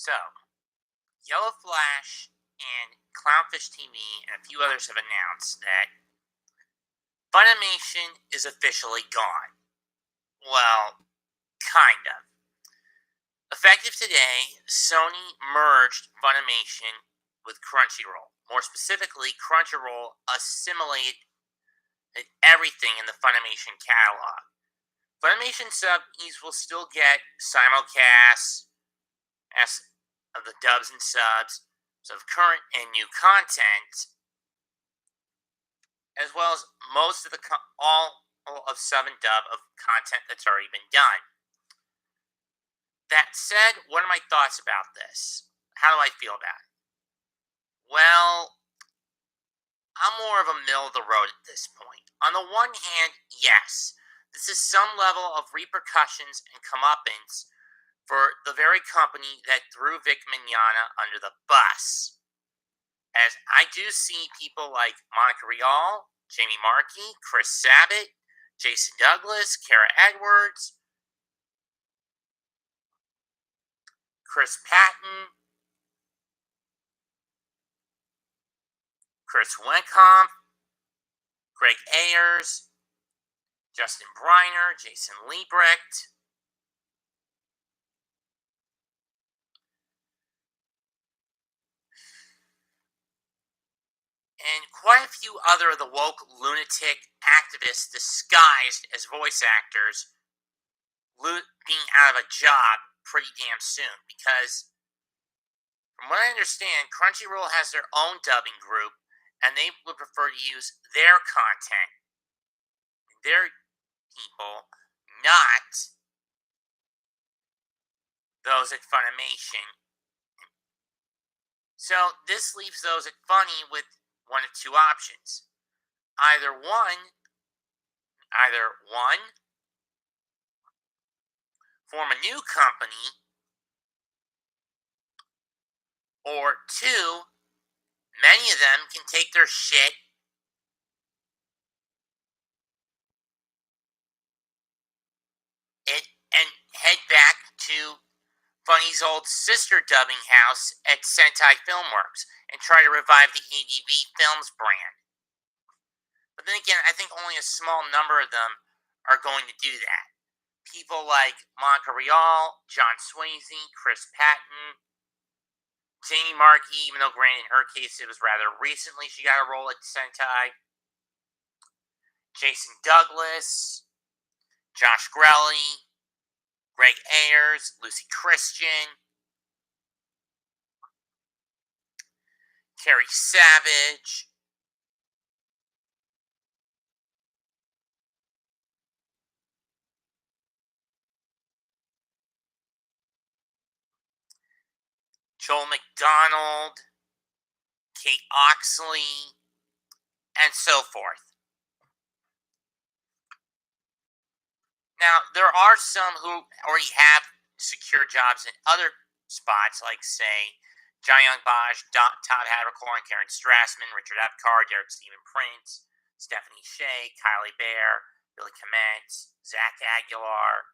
So, Yellow Flash and Clownfish TV and a few others have announced that Funimation is officially gone. Well, kind of. Effective today, Sony merged Funimation with Crunchyroll. More specifically, Crunchyroll assimilated everything in the Funimation catalog. Funimation subs will still get simulcasts as of the dubs and subs of current and new content, as well as most of the all of sub and dub of content that's already been done. That said, what are my thoughts about this? How do I feel about it? Well, I'm more of a middle of the road at this point. On the one hand, yes, this is some level of repercussions and comeuppance for the very company that threw Vic Mignogna under the bus. As I do see people like Monica Rial, Jamie Markey, Chris Sabat, Jason Douglas, Kara Edwards, Chris Patton, Chris Wenkamp, Greg Ayers, Justin Briner, Jason Liebrecht, and quite a few other of the woke lunatic activists disguised as voice actors being out of a job pretty damn soon. Because, from what I understand, Crunchyroll has their own dubbing group, and they would prefer to use their content, their people, not those at Funimation. So this leaves those at Funny with one of two options. Either one, form a new company, or two, many of them can take their shit and head back to Funny's old sister dubbing house at Sentai Filmworks and try to revive the ADV Films brand. But then again, I think only a small number of them are going to do that. People like Monica Rial, John Swayze, Chris Patton, Jamie Markey, even though granted in her case it was rather recently she got a role at Sentai. Jason Douglas, Josh Grelly, Greg Ayers, Lucy Christian, Carrie Savage, Joel McDonald, Kate Oxley, and so forth. Now, there are some who already have secure jobs in other spots, like, say, John Young Bosch, Todd Havercorn, Karen Strassman, Richard Epcar, Derek Stephen Prince, Stephanie Shea, Kylie Bear, Billy Clement, Zach Aguilar,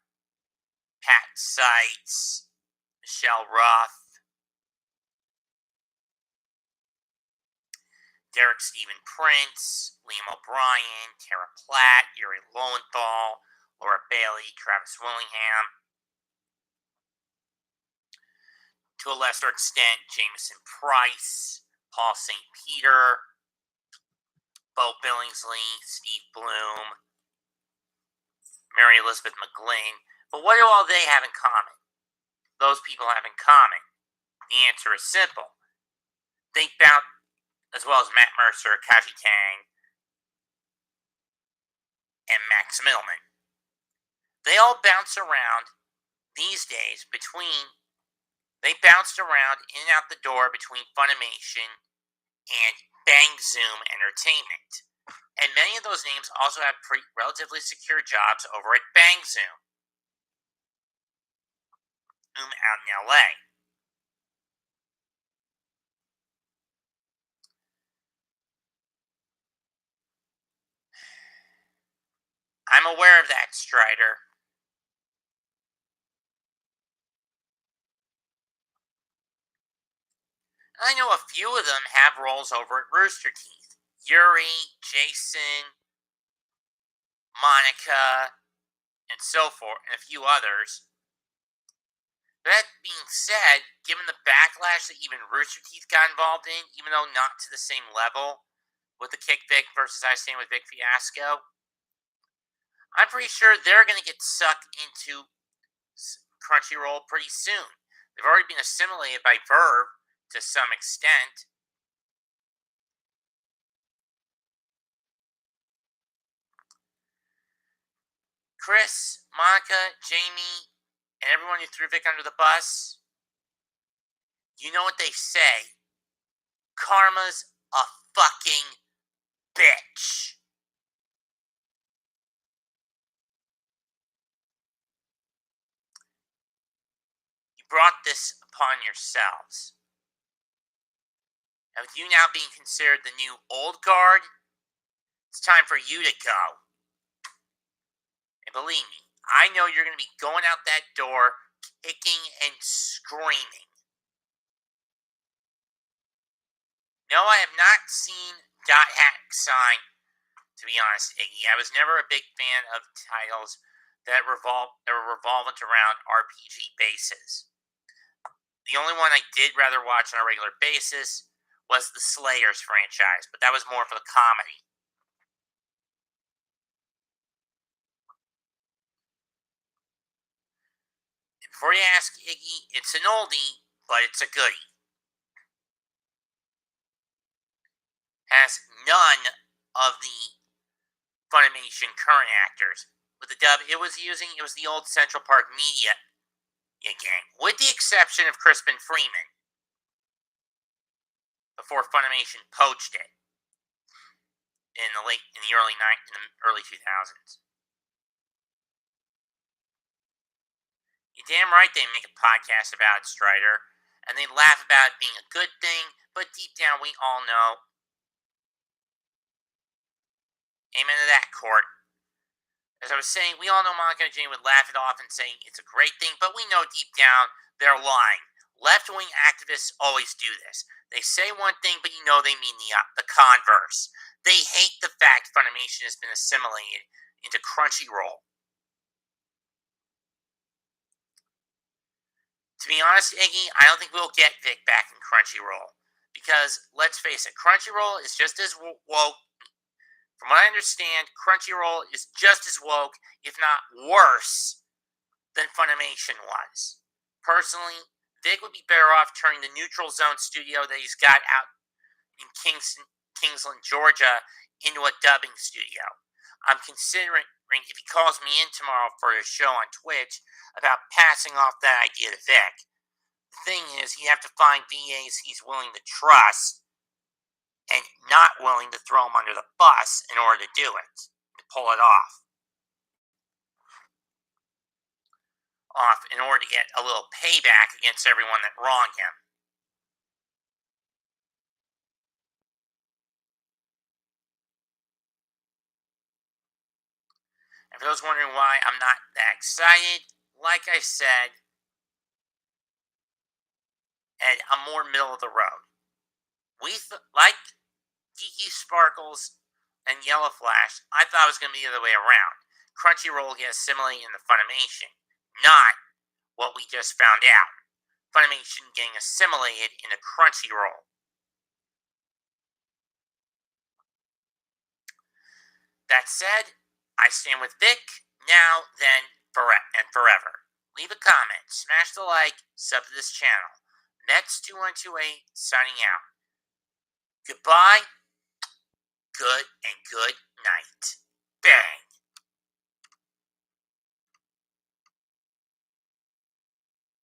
Pat Seitz, Michelle Ruff, Derek Stephen Prince, Liam O'Brien, Tara Platt, Yuri Lowenthal, Laura Bailey, Travis Willingham. To a lesser extent, Jameson Price, Paul St. Peter, Bo Billingsley, Steve Bloom, Mary Elizabeth McGlynn. But what do all they have in common? Those people have in common. The answer is simple. They bounce, as well as Matt Mercer, Kaji Tang, and Max Millman. They all bounce around these days they bounced around in and out the door between Funimation and Bang Zoom Entertainment. And many of those names also have relatively secure jobs over at Bang Zoom. Out in LA. I'm aware of that, Strider. I know a few of them have roles over at Rooster Teeth. Yuri, Jason, Monica, and so forth, and a few others. That being said, given the backlash that even Rooster Teeth got involved in, even though not to the same level with the Kick Vic versus I Stand with Vic fiasco, I'm pretty sure they're going to get sucked into Crunchyroll pretty soon. They've already been assimilated by Verve to some extent. Chris, Monica, Jamie, and everyone who threw Vic under the bus, you know what they say. Karma's a fucking bitch. You brought this upon yourselves. And with you now being considered the new old guard, it's time for you to go. And believe me, I know you're going to be going out that door kicking and screaming. No, I have not seen Dot Hack Sign, to be honest, Iggy. I was never a big fan of titles that were revolving around RPG bases. The only one I did rather watch on a regular basis was the Slayers franchise, but that was more for the comedy. And before you ask, Iggy, it's an oldie, but it's a goodie. Has none of the Funimation current actors. With the dub it was using, it was the old Central Park Media gang, with the exception of Crispin Freeman, before Funimation poached it in the early 2000s. You're damn right they make a podcast about it, Strider, and they laugh about it being a good thing, but deep down we all know. Amen to that, Court. As I was saying, we all know Monica and Jane would laugh it off and saying it's a great thing, but we know deep down they're lying. Left-wing activists always do this. They say one thing, but you know they mean the converse. They hate the fact Funimation has been assimilated into Crunchyroll. To be honest, Iggy, I don't think we'll get Vic back in Crunchyroll. Because, let's face it, Crunchyroll is just as woke. From what I understand, Crunchyroll is just as woke, if not worse, than Funimation was. Personally, Vic would be better off turning the Neutral Zone studio that he's got out in Kingsland, Georgia, into a dubbing studio. I'm considering, if he calls me in tomorrow for a show on Twitch, about passing off that idea to Vic. The thing is, he'd have to find VAs he's willing to trust and not willing to throw him under the bus in order to do it, to pull it off in order to get a little payback against everyone that wronged him. And for those wondering why I'm not that excited, like I said, and I'm more middle of the road. Like Geeky Sparkles and Yellow Flash, I thought it was going to be the other way around. Crunchyroll gets assimilated into Funimation, not what we just found out. Funimation getting assimilated into Crunchyroll. That said, I stand with Vic, now, then, and forever. Leave a comment, smash the like, sub to this channel. Mets2128 signing out. Goodbye.